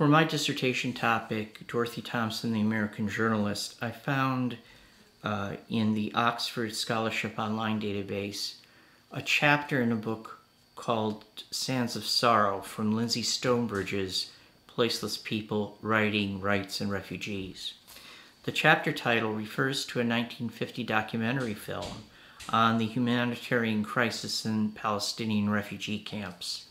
For my dissertation topic, Dorothy Thompson, the American Journalist, I found in the Oxford Scholarship Online database a chapter in a book called Sands of Sorrow from Lindsay Stonebridge's Placeless People, Writing, Rights, and Refugees. The chapter title refers to a 1950 documentary film on the humanitarian crisis in Palestinian refugee camps.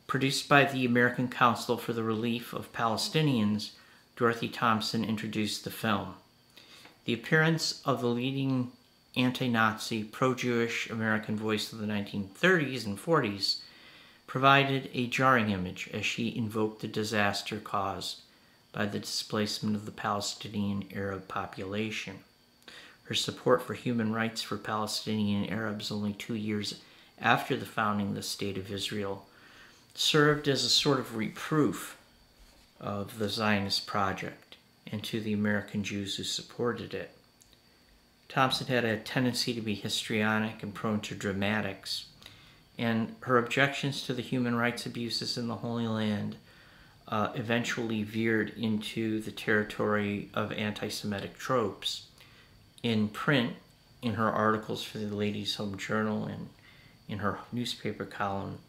Produced by the American Council for the Relief of Palestinians, Dorothy Thompson introduced the film. The appearance of the leading anti-Nazi, pro-Jewish American voice of the 1930s and 40s provided a jarring image as she invoked the disaster caused by the displacement of the Palestinian Arab population. Her support for human rights for Palestinian Arabs only 2 years after the founding of the State of Israel served as a sort of reproof of the Zionist project and to the American Jews who supported it. Thompson had a tendency to be histrionic and prone to dramatics, and her objections to the human rights abuses in the Holy Land eventually veered into the territory of anti-Semitic tropes. In print, in her articles for the Ladies' Home Journal and in her newspaper column,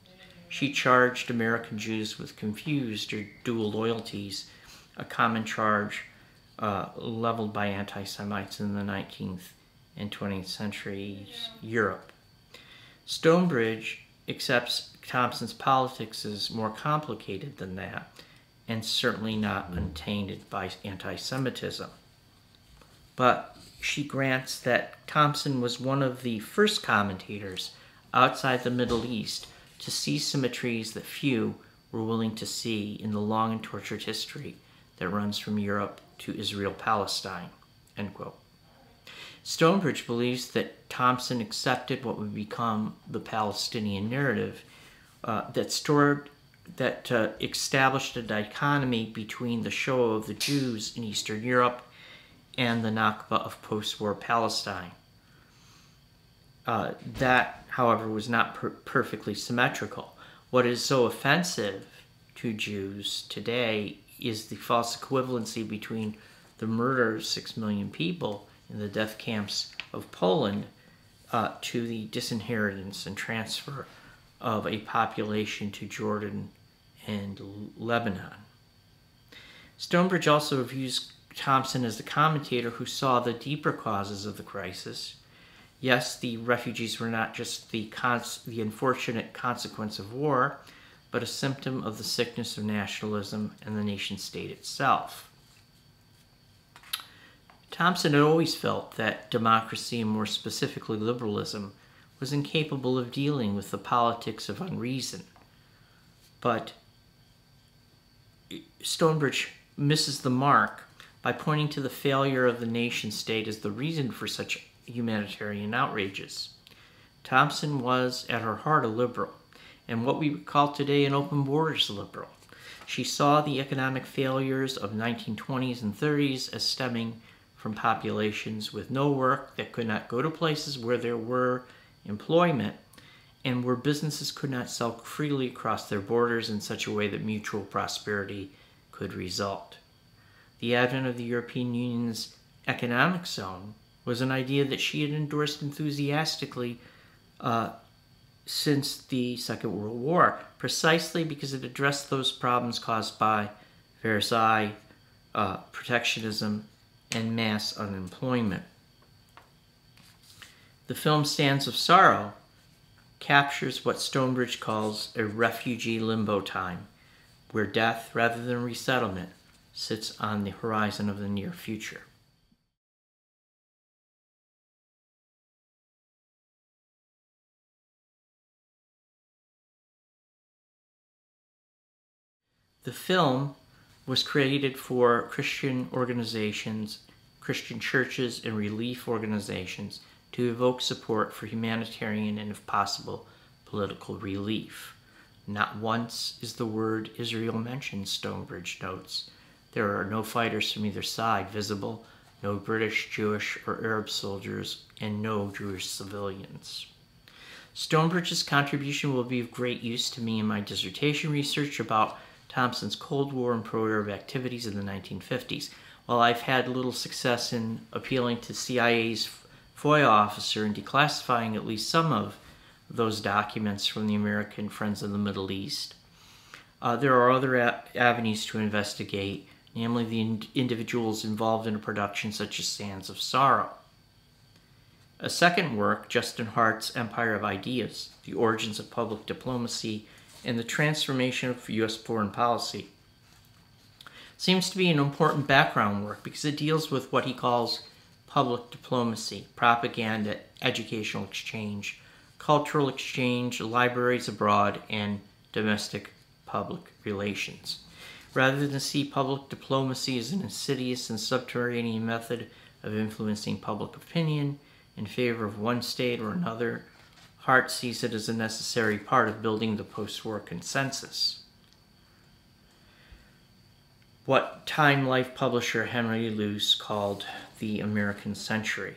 she charged American Jews with confused or dual loyalties, a common charge leveled by anti-Semites in the 19th and 20th centuries Europe. Stonebridge accepts Thompson's politics as more complicated than that, and certainly not untainted by anti-Semitism. But she grants that Thompson was one of the first commentators outside the Middle East to see symmetries that few were willing to see in the long and tortured history that runs from Europe to Israel-Palestine, end quote. Stonebridge believes that Thompson accepted what would become the Palestinian narrative that established a dichotomy between the Shoah of the Jews in Eastern Europe and the Nakba of post-war Palestine. That, however, was not perfectly symmetrical. What is so offensive to Jews today is the false equivalency between the murder of 6 million people in the death camps of Poland to the disinheritance and transfer of a population to Jordan and Lebanon. Stonebridge also views Thompson as the commentator who saw the deeper causes of the crisis. Yes, the refugees were not just the unfortunate consequence of war, but a symptom of the sickness of nationalism and the nation-state itself. Thompson had always felt that democracy, and more specifically liberalism, was incapable of dealing with the politics of unreason. But Stonebridge misses the mark by pointing to the failure of the nation-state as the reason for such humanitarian outrages. Thompson was, at her heart, a liberal, and what we would call today an open borders liberal. She saw the economic failures of 1920s and 30s as stemming from populations with no work that could not go to places where there were employment and where businesses could not sell freely across their borders in such a way that mutual prosperity could result. The advent of the European Union's economic zone was an idea that she had endorsed enthusiastically since the Second World War, precisely because it addressed those problems caused by Versailles, protectionism, and mass unemployment. The film Sands of Sorrow captures what Stonebridge calls a refugee limbo time, where death, rather than resettlement, sits on the horizon of the near future. The film was created for Christian organizations, Christian churches, and relief organizations to evoke support for humanitarian and, if possible, political relief. Not once is the word Israel mentioned, Stonebridge notes. There are no fighters from either side visible, no British, Jewish, or Arab soldiers, and no Jewish civilians. Stonebridge's contribution will be of great use to me in my dissertation research about Thompson's Cold War and pro-Arab activities in the 1950s. While I've had little success in appealing to CIA's FOIA officer and declassifying at least some of those documents from the American Friends of the Middle East, there are other avenues to investigate, namely the individuals involved in a production such as Sands of Sorrow. A second work, Justin Hart's Empire of Ideas, The Origins of Public Diplomacy and the Transformation of U.S. Foreign Policy, seems to be an important background work because it deals with what he calls public diplomacy, propaganda, educational exchange, cultural exchange, libraries abroad, and domestic public relations. Rather than see public diplomacy as an insidious and subterranean method of influencing public opinion in favor of one state or another, Hart sees it as a necessary part of building the post-war consensus. What Time Life publisher Henry Luce called the American Century.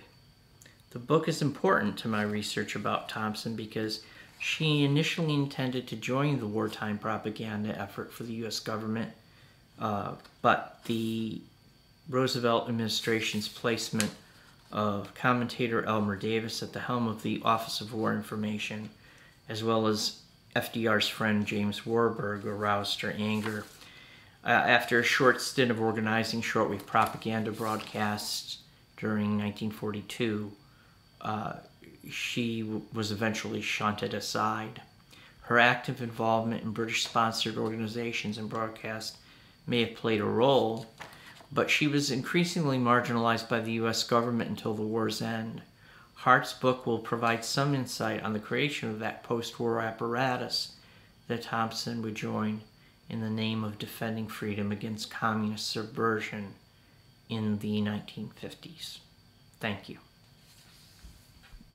The book is important to my research about Thompson because she initially intended to join the wartime propaganda effort for the U.S. government, but the Roosevelt administration's placement of commentator Elmer Davis at the helm of the Office of War Information, as well as FDR's friend James Warburg, aroused her anger. After a short stint of organizing shortwave propaganda broadcasts during 1942, she was eventually shunted aside. Her active involvement in British-sponsored organizations and broadcasts may have played a role, but she was increasingly marginalized by the U.S. government until the war's end. Hart's book will provide some insight on the creation of that post-war apparatus that Thompson would join in the name of defending freedom against communist subversion in the 1950s. Thank you.